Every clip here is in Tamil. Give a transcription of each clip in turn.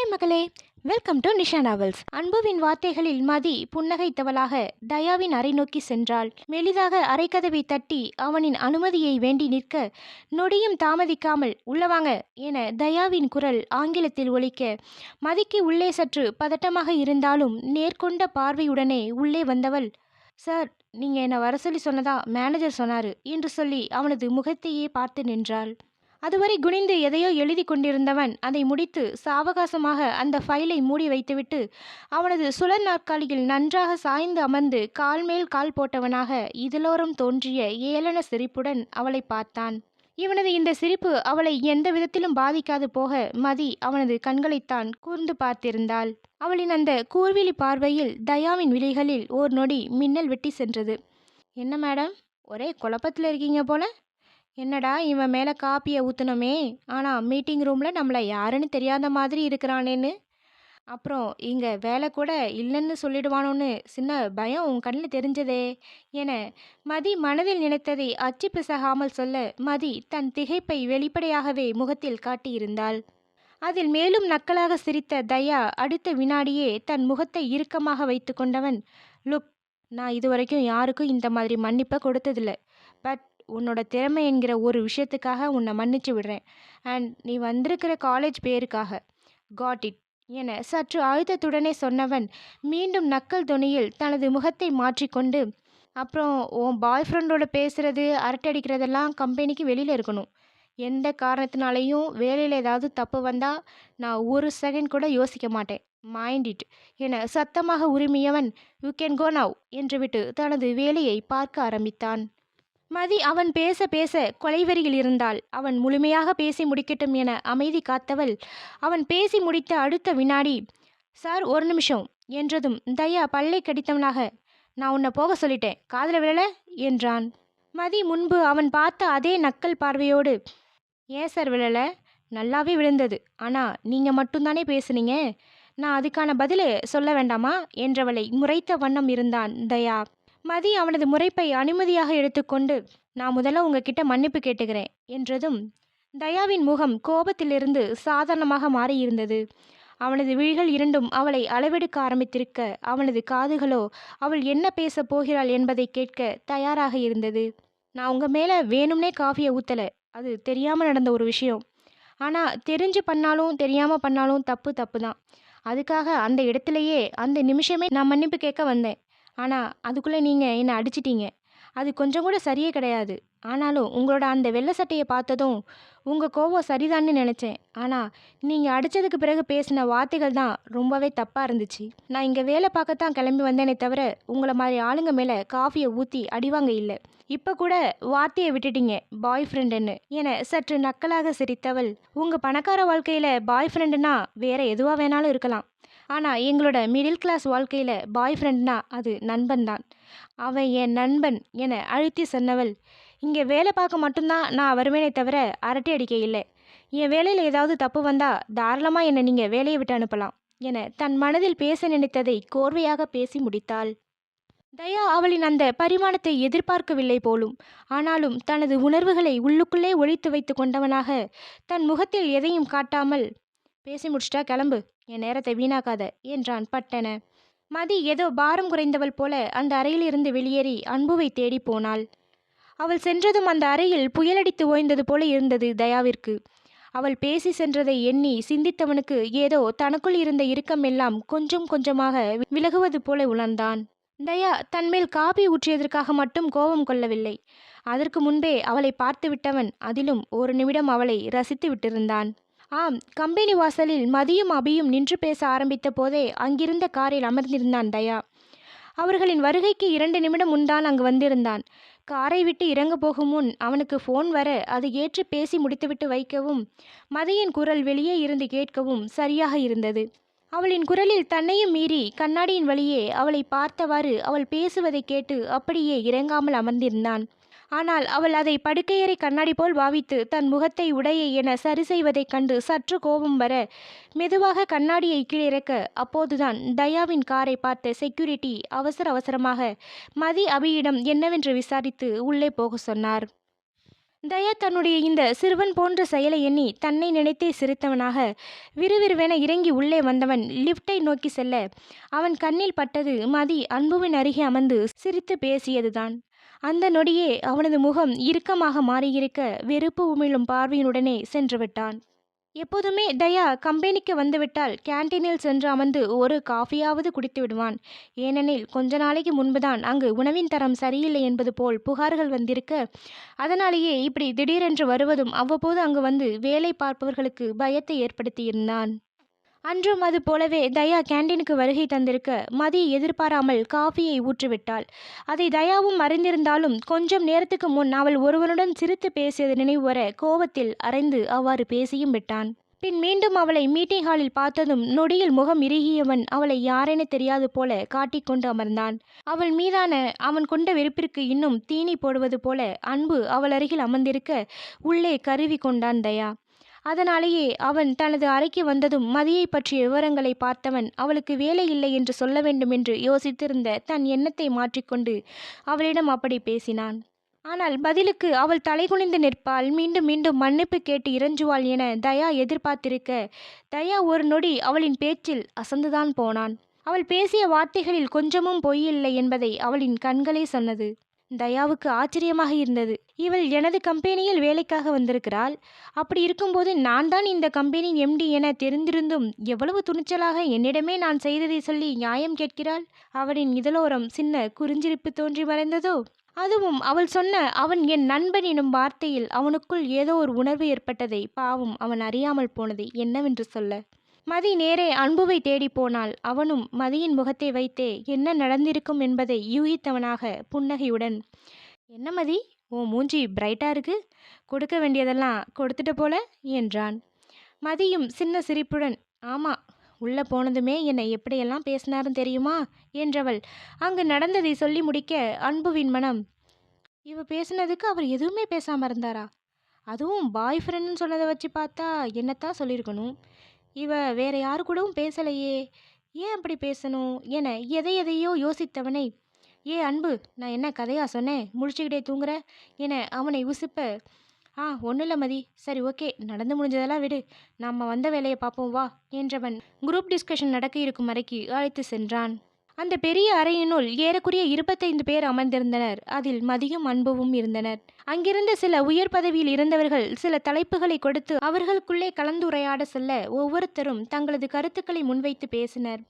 ஹாய் மகளே, வெல்கம் டு நிஷா நாவல்ஸ். அன்புவின் வார்த்தைகளில் மதி புன்னகைத்தவளாக தயாவின் அறை நோக்கி சென்றாள். மெலிதாக அறைக்கதவை தட்டி அவனின் அனுமதியை வேண்டி நிற்க, நொடியும் தாமதிக்காமல் உள்ளவாங்க என தயாவின் குரல் ஆங்கிலத்தில் ஒலிக்க, மதிக்கு உள்ளே சற்று பதட்டமாக இருந்தாலும் நேர்கொண்ட பார்வையுடனே உள்ளே வந்தவள், சார், நீங்கள் என்னை வர சொல்லி சொன்னதா மேனேஜர் சொன்னார் என்று சொல்லி அவனது முகத்தையே பார்த்து நின்றாள். அதுவரை குனிந்து எதையோ எழுதி கொண்டிருந்தவன் அதை முடித்து சாவகாசமாக அந்த ஃபைலை மூடி வைத்துவிட்டு அவனது சுழற் நாற்காலியில் நன்றாக சாய்ந்து அமர்ந்து கால் மேல் கால் போட்டவனாக இதழோரம் தோன்றிய ஏளன சிரிப்புடன் அவளை பார்த்தான். இவனது இந்த சிரிப்பு அவளை எந்த விதத்திலும் பாதிக்காது போக மதி அவனது கண்களைத்தான் கூர்ந்து பார்த்திருந்தாள். அவளின் அந்த கூர்விழி பார்வையில் தயாவின் விழிகளில் ஓர் நொடி மின்னல் வெட்டி சென்றது. என்ன மேடம், ஒரே குழப்பத்தில் இருக்கீங்க போல. என்னடா இவன் மேலே காப்பியை ஊற்றுனோமே, ஆனால் மீட்டிங் ரூமில் நம்மளை யாருன்னு தெரியாத மாதிரி இருக்கிறானேன்னு, அப்புறம் இங்கே வேலை கூட இல்லைன்னு சொல்லிடுவானோன்னு சின்ன பயம் உன் கண்ணில் தெரிஞ்சதே என மதி மனதில் நினைத்ததை அச்சு பிசகாமல் சொல்ல, மதி தன் திகைப்பை வெளிப்படையாகவே முகத்தில் காட்டியிருந்தாள். அதில் மேலும் நக்கலாக சிரித்த தயா அடுத்த வினாடியே தன் முகத்தை இறுக்கமாக வைத்து கொண்டவன், லுக், நான் இதுவரைக்கும் யாருக்கும் இந்த மாதிரி மன்னிப்பை கொடுத்ததில்லை. பட் உன்னோட திறமை என்கிற ஒரு விஷயத்துக்காக உன்னை மன்னிச்சு விடுறேன். அண்ட் நீ வந்திருக்கிற காலேஜ் பேருக்காக. காட் இட் என சற்று அழுத்தத்துடனே சொன்னவன் மீண்டும் நக்கல் தொனியில் தனது முகத்தை மாற்றிக்கொண்டு, அப்புறம் உன் பாய் ஃப்ரெண்டோட பேசுகிறது அரட்டடிக்கிறதெல்லாம் கம்பெனிக்கு வெளியில் இருக்கணும். எந்த காரணத்தினாலேயும் வேலையில் ஏதாவது தப்பு வந்தால் நான் ஒரு செகண்ட் கூட யோசிக்க மாட்டேன். மைண்ட் இட் என சத்தமாக உரிமையவன், யூ கேன் கோ நவ் என்றுவிட்டு தனது வேலையை பார்க்க ஆரம்பித்தான். மதி அவன் பேச பேச கொலைவெறியில் இருந்தாள். அவன் முழுமையாக பேசி முடிக்கட்டும் என அமைதி காத்தவள் அவன் பேசி முடித்த அடுத்த வினாடி, சார் ஒரு நிமிஷம் என்றதும் தயா பல்லை கடித்தவனாக, நான் உன்னை போக சொல்லிட்டேன், காதில் விழல என்றான். மதி முன்பு அவன் பார்த்த அதே நக்கல் பார்வையோடு, ஏன் சார் விழலை, நல்லாவே விழுந்தது, ஆனால் நீங்கள் மட்டும்தானே பேசுனீங்க, நான் அதுக்கான பதிலை சொல்ல வேண்டாமா என்றவளை முறைத்த வண்ணம் இருந்தான் தயா. மதி அவனது முறைப்பை அனுமதியாக எடுத்துக்கொண்டு, நான் முதல்ல உங்ககிட்ட மன்னிப்பு கேட்டுக்கிறேன் என்றதும் தயாவின் முகம் கோபத்திலிருந்து சாதாரணமாக மாறியிருந்தது. அவனது விழிகள் இரண்டும் அவளை அளவெடுக்க ஆரம்பித்திருக்க, அவனது காதுகளோ அவள் என்ன பேசப் போகிறாள் என்பதை கேட்க தயாராக இருந்தது. நான் உங்கள் மேலே வேணும்னே காஃபியை ஊற்றலை, அது தெரியாமல் நடந்த ஒரு விஷயம். ஆனால் தெரிஞ்சு பண்ணாலும் தெரியாமல் பண்ணாலும் தப்பு தப்பு தான். அதுக்காக அந்த இடத்துலையே அந்த நிமிஷமே நான் மன்னிப்பு கேட்க வந்தேன். ஆனால் அதுக்குள்ளே நீங்கள் என்னை அடிச்சிட்டீங்க. அது கொஞ்சம் கூட சரியே கிடையாது. ஆனாலும் உங்களோட அந்த வெள்ளை சட்டையை பார்த்ததும் உங்கள் கோபம் சரிதான்னு நினச்சேன். ஆனால் நீங்கள் அடித்ததுக்கு பிறகு பேசின வார்த்தைகள் தான் ரொம்பவே தப்பாக இருந்துச்சு. நான் இங்கே வேலை பார்க்கத்தான் கிளம்பி வந்தேனே தவிர உங்களை மாதிரி ஆளுங்க மேலே காஃபியை ஊற்றி அடிவாங்க இல்லை. இப்போ கூட வார்த்தையை விட்டுட்டீங்க பாய் ஃப்ரெண்டுன்னு என சற்று நக்கலாக சிரித்தவள், உங்கள் பணக்கார வாழ்க்கையில் பாய் ஃப்ரெண்டுனா வேற எதுவாக வேணாலும் இருக்கலாம். ஆனால் எங்களோட மிடில் கிளாஸ் வாழ்க்கையில் பாய் ஃப்ரெண்ட்னா அது நண்பன் தான். அவன் என் நண்பன் என அழுத்தி சொன்னவள், இங்கே வேலை பார்க்க மட்டும்தான் நான் வருவேனே தவிர அரட்டை அடிக்க இல்லை. என் வேலையில் ஏதாவது தப்பு வந்தால் தாராளமாக என்னை நீங்கள் வேலையை விட்டு அனுப்பலாம் என தன் மனதில் பேச நினைத்ததை கோர்வையாக பேசி முடித்தாள். தயா அவளின் அந்த பரிமாணத்தை எதிர்பார்க்கவில்லை போலும். ஆனாலும் தனது உணர்வுகளை உள்ளுக்குள்ளே ஒழித்து வைத்து கொண்டவனாக தன் முகத்தில் எதையும் காட்டாமல், பேசி முடிச்சிட்டா கிளம்பு, என் நேரத்தை வீணாக்காத என்றான் பட்டென. மதி ஏதோ பாரம் குறைந்தவள் போல அந்த அறையிலிருந்து வெளியேறி அன்புவை தேடி போனாள். அவள் சென்றதும் அந்த அறையில் புயலடித்து ஓய்ந்தது போல இருந்தது தயாவிற்கு. அவள் பேசி சென்றதை எண்ணி சிந்தித்தவனுக்கு ஏதோ தனக்குள் இருந்த இறுக்கம் எல்லாம் கொஞ்சம் கொஞ்சமாக விலகுவது போல உணர்ந்தான். தயா தன்மேல் காபி ஊற்றியதற்காக மட்டும் கோபம் கொள்ளவில்லை. அதற்கு முன்பே அவளை பார்த்து விட்டவன் அதிலும் ஒரு நிமிடம் அவளை ரசித்து விட்டிருந்தான். ஆம், கம்பெனி வாசலில் மதியும் அபியும் நின்று பேச ஆரம்பித்த போதே அங்கிருந்த காரில் அமர்ந்திருந்தான் தயா. அவர்களின் வருகைக்கு 2 நிமிடம் முன்தான் அங்கு வந்திருந்தான். காரை விட்டு இறங்க போகும் முன் அவனுக்கு ஃபோன் வர அதை ஏற்றி பேசி முடித்துவிட்டு வைக்கவும் மதியின் குரல் வெளியே இருந்து கேட்கவும் சரியாக இருந்தது. அவளின் குரலில் தன்னையும் மீறி கண்ணாடியின் வழியே அவளை பார்த்தவாறு அவள் பேசுவதை கேட்டு அப்படியே இறங்காமல் அமர்ந்திருந்தான். ஆனால் அவள் அதை படுக்கையறை கண்ணாடி போல் பாவித்து தன் முகத்தை உடையை என சரி செய்வதைக் கண்டு சற்று கோபம் வர மெதுவாக கண்ணாடியை கீழிறக்க, அப்போதுதான் தயாவின் காரை பார்த்த செக்யூரிட்டி அவசர அவசரமாக மதி அபியிடம் என்னவென்று விசாரித்து உள்ளே போக சொன்னார். தயா தன்னுடைய இந்த சிறுவன் போன்ற செயலை எண்ணி தன்னை நினைத்தே சிரித்தவனாக விறுவிறுவென இறங்கி உள்ளே வந்தவன் லிஃப்டை நோக்கி செல்ல அவன் கண்ணில் பட்டது மதி அன்புவின் அருகே அமர்ந்து சிரித்து பேசியதுதான். அந்த நொடியே அவனது முகம் இறுக்கமாக மாறியிருக்க வெறுப்பு உமிழும் பார்வையினுடனே சென்று விட்டான். எப்போதுமே தயா கம்பெனிக்கு வந்துவிட்டால் கேன்டீனில் சென்று அமர்ந்து ஒரு காஃபியாவது குடித்து விடுவான். ஏனெனில் கொஞ்ச நாளைக்கு முன்புதான் அங்கு உணவின் தரம் சரியில்லை என்பது போல் புகார்கள் வந்திருக்க, அதனாலேயே இப்படி திடீரென்று வருவதும் அவ்வப்போது அங்கு வந்து வேலை பார்ப்பவர்களுக்கு பயத்தை ஏற்படுத்தியிருந்தான். அன்றும் அது போலவே தயா கேண்டீனுக்கு வருகை தந்திருக்க மதி எதிர்பாராமல் காஃபியை ஊற்றிவிட்டாள். அதை தயாவும் அறிந்திருந்தாலும் கொஞ்சம் நேரத்துக்கு முன் அவள் ஒருவனுடன் சிரித்து பேசியது நினைவு வர கோபத்தில் அரைந்து அவ்வாறு பேசியும் விட்டான். பின் மீண்டும் அவளை மீட்டிங் ஹாலில் பார்த்ததும் நொடியில் முகம் இறுகியவன் அவளை யாரென தெரியாது போல காட்டிக்கொண்டு அமர்ந்தான். அவள் மீதான அவன் கொண்ட வெறுப்பிற்கு இன்னும் தீனி போடுவது போல அன்பு அவள் அருகில் அமர்ந்திருக்க உள்ளே கருவி கொண்டான் தயா. அதனாலேயே அவன் தனது அறைக்கு வந்ததும் மதியை பற்றிய விவரங்களை பார்த்தவன் அவளுக்கு வேலை இல்லை என்று சொல்ல வேண்டும் என்று யோசித்திருந்த தன் எண்ணத்தை மாற்றிக்கொண்டு அவளிடம் அப்படி பேசினான். ஆனால் பதிலுக்கு அவள் தலைகுனிந்து நிற்பாள், மீண்டும் மீண்டும் மன்னிப்பு கேட்டு இறைஞ்சுவாள் என தயா எதிர்பார்த்திருக்க தயா ஒரு நொடி அவளின் பேச்சில் அசந்துதான் போனான். அவள் பேசிய வார்த்தைகளில் கொஞ்சமும் பொய்யில்லை என்பதை அவளின் கண்களே சொன்னது. தயாவுக்கு ஆச்சரியமாக இருந்தது. இவள் எனது கம்பெனியில் வேலைக்காக வந்திருக்கிறாள். அப்படி இருக்கும்போது நான் தான் இந்த கம்பெனியின் எம்டி என தெரிந்திருந்தும் எவ்வளவு துணிச்சலாக என்னிடமே நான் செய்ததை சொல்லி நியாயம் கேட்கிறாள். அவளின் இதழோரம் சின்ன குறிஞ்சிரிப்பு தோன்றி மறைந்ததோ. அதுவும் அவள் சொன்ன அவன் என் நண்பன் எனும் வார்த்தையில் அவனுக்குள் ஏதோ ஒரு உணர்வு ஏற்பட்டதை பாவம் அவன் அறியாமல் போனதை என்னவென்று சொல்ல. மதி நேரே அன்புவை தேடி போனாள். அவனும் மதியின் முகத்தை வைத்தே என்ன நடந்திருக்கும் என்பதை யூகித்தவனாக புன்னகையுடன், என்ன மதி, உன் மூஞ்சி பிரைட்டா இருக்கு, கொடுக்க வேண்டியதெல்லாம் கொடுத்துட்ட போல என்றான். மதியும் சின்ன சிரிப்புடன், ஆமா, உள்ள போனதுமே என்னை எப்படியெல்லாம் பேசினாருன்னு தெரியுமா என்றவள் அங்கு நடந்ததை சொல்லி முடிக்க அன்புவின் மனம், இவ பேசினதுக்கு அவர் எதுவுமே பேசாம இருந்தாரா? அதுவும் பாய் ஃப்ரெண்டுன்னு சொன்னதை வச்சு பார்த்தா என்னத்தான் சொல்லியிருக்கணும். இவ வேற யாரு கூடவும் பேசலையே, ஏன் அப்படி பேசணும் என எதையோ யோசித்தவனை, ஏ அன்பு, நான் என்ன கதையா சொன்னேன், முழிச்சுக்கிட்டே தூங்குற என அவனை உசுப்ப, ஒன்றும் இல்லை மதி, சரி ஓகே, நடந்து முடிஞ்சதெல்லாம் விடு, நம்ம வந்த வேலையை பார்ப்போம் வா என்றவன் குரூப் டிஸ்கஷன் நடக்க இருக்கும் அறைக்கு அழைத்து சென்றான். அந்த பெரிய அறையினுள் ஏறக்குறைய 25 பேர் அமர்ந்திருந்தனர். அதில் மதியும் அன்புவும் இருந்தனர். அங்கிருந்த சில உயர் பதவியில் இருந்தவர்கள் சில தலைப்புகளை கொடுத்து அவர்களுக்குள்ளே கலந்துரையாட சொல்ல ஒவ்வொருத்தரும் தங்களது கருத்துக்களை முன்வைத்து பேசினர்.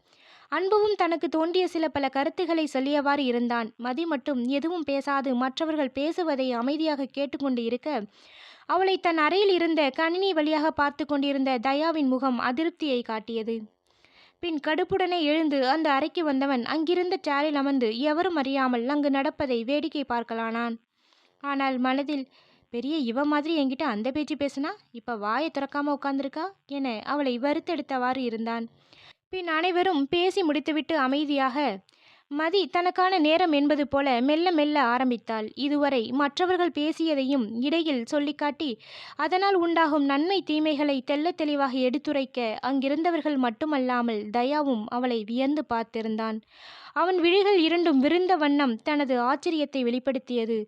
அன்புவும் தனக்கு தோன்றிய சில பல கருத்துக்களை சொல்லியவாறு இருந்தான். மதி மட்டும் எதுவும் பேசாது மற்றவர்கள் பேசுவதை அமைதியாக கேட்டுக்கொண்டு இருக்க, அவளை தன் அறையில் இருந்த கணினி வழியாக பார்த்து கொண்டிருந்த தயாவின் முகம் அதிருப்தியை காட்டியது. பின் கடுப்புடனே எழுந்து அந்த அறைக்கு வந்தவன் அங்கிருந்த சேரில் அமர்ந்து எவரும் அறியாமல் அங்கு நடப்பதை வேடிக்கை பார்க்கலானான். ஆனால் மனதில், பெரிய இவ மாதிரி என்கிட்ட அந்த பேச்சு பேசுனா, இப்ப வாயை திறக்காம உட்கார்ந்துருக்கா என அவளை வறுத்தெடுத்தவாறு இருந்தான். பின் அனைவரும் பேசி முடித்துவிட்டு அமைதியாக, மதி தனக்கான நேரம் என்பது போல மெல்ல மெல்ல ஆரம்பித்தாள். இதுவரை மற்றவர்கள் பேசியதையும் இடையில் சொல்லிக்காட்டி அதனால் உண்டாகும் நன்மை தீமைகளை தெள்ள தெளிவாக எடுத்துரைக்க அங்கிருந்தவர்கள் மட்டுமல்லாமல் தயாவும் அவளை வியந்து பார்த்திருந்தான். அவன் விழிகள் இரண்டும் விருந்த வண்ணம் தனது ஆச்சரியத்தை வெளிப்படுத்தியது.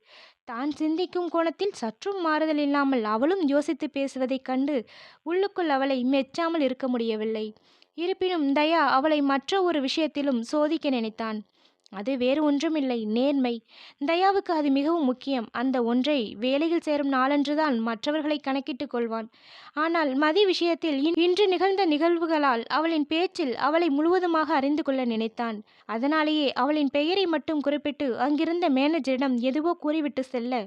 தான் சிந்திக்கும் கோணத்தில் சற்றும் மாறுதல் இல்லாமல் அவளும் யோசித்து பேசுவதைக் கண்டு உள்ளுக்குள் அவளை மெச்சாமல் இருக்க முடியவில்லை. இருப்பினும் தயா அவளை மற்ற ஒரு விஷயத்திலும் சோதிக்க நினைத்தான். அது வேறு ஒன்றுமில்லை, நேர்மை. தயாவுக்கு அது மிகவும் முக்கியம். அந்த ஒன்றை வேலையில் சேரும் நாளன்றுதான் மற்றவர்களை கணக்கிட்டுக் கொள்வான். ஆனால் மதி விஷயத்தில் இன்று நிகழ்ந்த நிகழ்வுகளால் அவளின் பேச்சில் அவளை முழுவதுமாக அறிந்து கொள்ள நினைத்தான். அதனாலேயே அவளின் பெயரை மட்டும் குறிப்பிட்டு அங்கிருந்த மேனேஜரிடம் எதுவோ கூறிவிட்டு செல்ல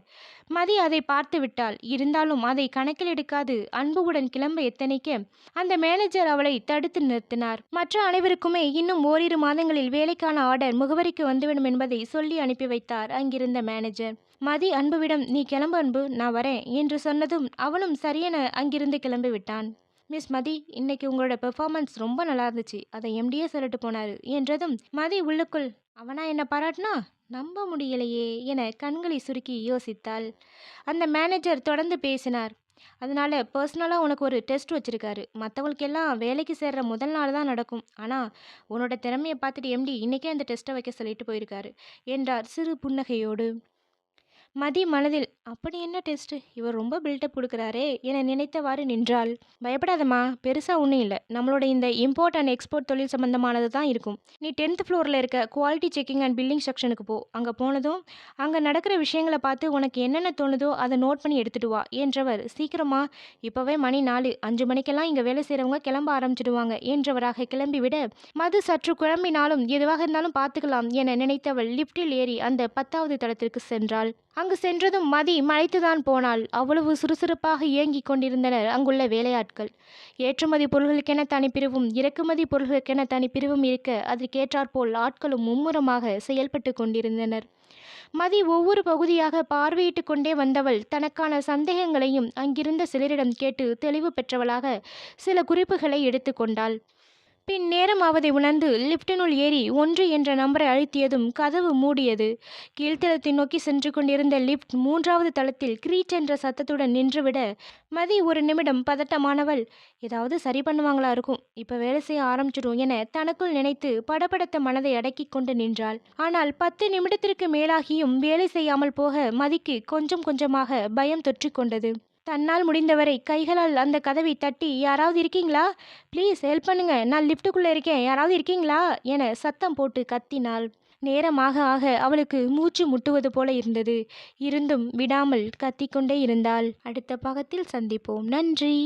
மதி அதை பார்த்து விட்டாள். இருந்தாலும் அதை கணக்கில் எடுக்காது அன்புவுடன் கிளம்ப எத்தனைக்க அந்த மேனேஜர் அவளை தடுத்து நிறுத்தினார். மற்ற அனைவருக்குமே இன்னும் ஓரிரு மாதங்களில் வேலைக்கான ஆர்டர் முகவரிக்கு வந்துவிடும் என்பதை சொல்லி அனுப்பி வைத்தார் அங்கிருந்த மேனேஜர். மதி அன்புவிடம், நீ கிளம்பு அன்பு, நான் வரேன் என்று சொன்னதும் அவனும் சரியென அங்கிருந்து கிளம்பி விட்டான். மிஸ் மதி, இன்னைக்கு உங்களோட பெர்ஃபார்மன்ஸ் ரொம்ப நல்லா இருந்துச்சு, அதை எம்டியே சொல்லிட்டு போனாரு என்றதும் மதி உள்ளுக்குள், அவனா என்ன பாராட்டினா, நம்ப முடியலையே என கண்களை சுருக்கி யோசித்தாள். அந்த மேனேஜர் தொடர்ந்து பேசினார். அதனால பர்சனலாக உனக்கு ஒரு டெஸ்ட் வச்சுருக்காரு. மற்றவங்களுக்கெல்லாம் வேலைக்கு சேர்ற முதல் நாள் தான் நடக்கும். ஆனால் உன்னோட திறமையை பார்த்துட்டு எம்டி இன்றைக்கே அந்த டெஸ்ட்டை வைக்க சொல்லிட்டு போயிருக்காரு என்றார் சிறு புன்னகையோடு. மதி மனதில் அப்படி என்ன டெஸ்ட், இவர் ரொம்ப பில்டப் கொடுக்குறாரே என நினைத்தவாறு நின்றாள். பயப்படாதம்மா, பெருசா ஒன்றும் இல்லை, நம்மளோட இந்த இம்போர்ட் அண்ட் எக்ஸ்போர்ட் தொழில் சம்பந்தமானது தான் இருக்கும். நீ 10th ஃப்ளோரில் இருக்க குவாலிட்டி செக்கிங் அண்ட் பில்லிங் செக்ஷனுக்கு போ. அங்கே போனதும் அங்கே நடக்கிற விஷயங்களை பார்த்து உனக்கு என்னென்ன தோணுதோ அதை நோட் பண்ணி எடுத்துட்டு வா என்றவர். சீக்கிரமா, இப்போவே மணி 4, 5 மணிக்கெல்லாம் இங்கே வேலை செய்கிறவங்க கிளம்ப ஆரம்பிச்சிடுவாங்க என்றவராக கிளம்பிவிட, மது சற்று குழம்பினாலும் எதுவாக இருந்தாலும் பார்த்துக்கலாம் என நினைத்தவள் லிப்டில் ஏறி அந்த 10வது தளத்திற்கு சென்றாள். அங்கு சென்றதும் மதி மலைத்துதான் போனாள். அவ்வளவு சுறுசுறுப்பாக இயங்கிக் கொண்டிருந்தனர் அங்குள்ள வேலையாட்கள். ஏற்றுமதி பொருள்களுக்கென தனிப்பிரிவும் இறக்குமதி பொருள்களுக்கென தனிப்பிரிவும் இருக்க அதற்கேற்றாற்போல் ஆட்களும் மும்முரமாக செயல்பட்டு கொண்டிருந்தனர். மதி ஒவ்வொரு பகுதியாக பார்வையிட்டு கொண்டே வந்தவள் தனக்கான சந்தேகங்களையும் அங்கிருந்த சிலரிடம் கேட்டு தெளிவு பெற்றவளாக சில குறிப்புகளை எடுத்துக்கொண்டாள். பின் நேரம் ஆவதை உணர்ந்து லிப்டினுள் ஏறி 1 என்ற நம்பரை அழுத்தியதும் கதவு மூடியது. கீழ்த்தளத்தை நோக்கி சென்று கொண்டிருந்த லிப்ட் 3வது தளத்தில் கிரீச் என்ற சத்தத்துடன் நின்றுவிட, மதி ஒரு நிமிடம் பதட்டமானவள், ஏதாவது சரி பண்ணுவாங்களா இருக்கும், இப்போ வேலை செய்ய ஆரம்பிச்சிடும் என தனக்குள் நினைத்து படபடத்த மனதை அடக்கி கொண்டு நின்றாள். ஆனால் 10 நிமிடத்திற்கு மேலாகியும் வேலை செய்யாமல் போக மதிக்கு கொஞ்சம் கொஞ்சமாக பயம் தொற்றிக்கொண்டது. தன்னால் முடிந்தவரை கைகளால் அந்த கதவை தட்டி, யாராவது இருக்கீங்களா, ப்ளீஸ் ஹெல்ப் பண்ணுங்க, நான் லிஃப்ட்டுக்குள்ளே இருக்கேன், யாராவது இருக்கீங்களா என சத்தம் போட்டு கத்தினாள். நேரமாக ஆக அவளுக்கு மூச்சு முட்டுவது போல இருந்தது. இருந்தும் விடாமல் கத்திக்கொண்டே இருந்தாள். அடுத்த பாகத்தில் சந்திப்போம். நன்றி.